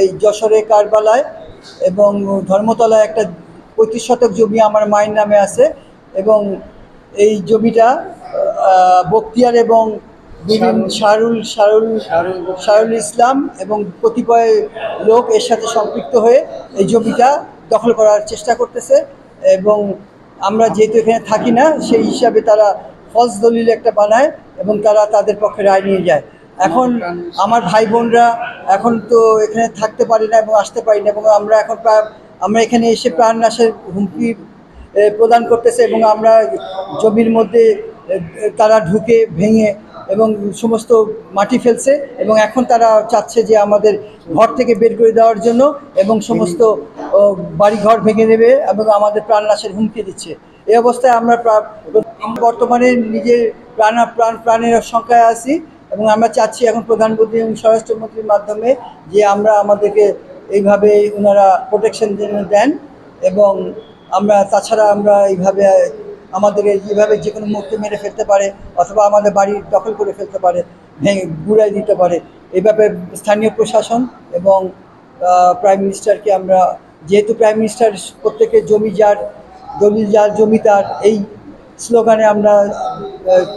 এই যশোরে কারবালায় এবং ধর্মতলায় একটা ৩৫ শতক জমি আমার মায়ের নামে আছে এবং এই জমিটা বখতিয়ার এবং শাহরুল ইসলাম এবং কতিপয় লোক এর সাথে সম্পৃক্ত হয়ে এই জমিটা দখল করার চেষ্টা করতেছে এবং আমরা যেহেতু এখানে থাকি না সেই হিসাবে তারা ফলস দলিল একটা বানায় এবং তারা তাদের পক্ষে রায় নিয়ে যায়। এখন আমার ভাই বোনরা এখন তো এখানে থাকতে পারি না এবং আসতে পারি না এবং আমরা এখানে এসে প্রাণনাশের হুমকি প্রদান করতেছে এবং আমরা জমির মধ্যে তারা ঢুকে ভেঙে এবং সমস্ত মাটি ফেলছে এবং এখন তারা চাচ্ছে যে আমাদের ঘর থেকে বের করে দেওয়ার জন্য এবং সমস্ত বাড়িঘর ভেঙে দেবে এবং আমাদের প্রাণনাশের হুমকি দিচ্ছে। এই অবস্থায় আমরা বর্তমানে নিজের প্রাণের সংখ্যায় আছি এবং আমরা চাচ্ছি এখন প্রধানমন্ত্রী এবং স্বরাষ্ট্রমন্ত্রীর মাধ্যমে যে আমাদেরকে এইভাবে ওনারা প্রোটেকশন দেন এবং তাছাড়া আমরা এইভাবে আমাদের যেভাবে যে কোনো মুহূর্তে মেরে ফেলতে পারে অথবা আমাদের বাড়ি দখল করে ফেলতে পারে, ভেঙে গুড়াই দিতে পারে। এই ব্যাপারে স্থানীয় প্রশাসন এবং প্রাইম মিনিস্টারকে আমরা, যেহেতু প্রাইম মিনিস্টার প্রত্যেকের জমি যার দলিল যার জমি তার, এই স্লোগানে আমরা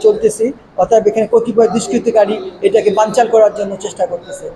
চলতেছি, অতএব এখানে কতিপয় দুষ্কৃতিকারী এটাকে বানচাল করার জন্য চেষ্টা করতেছে।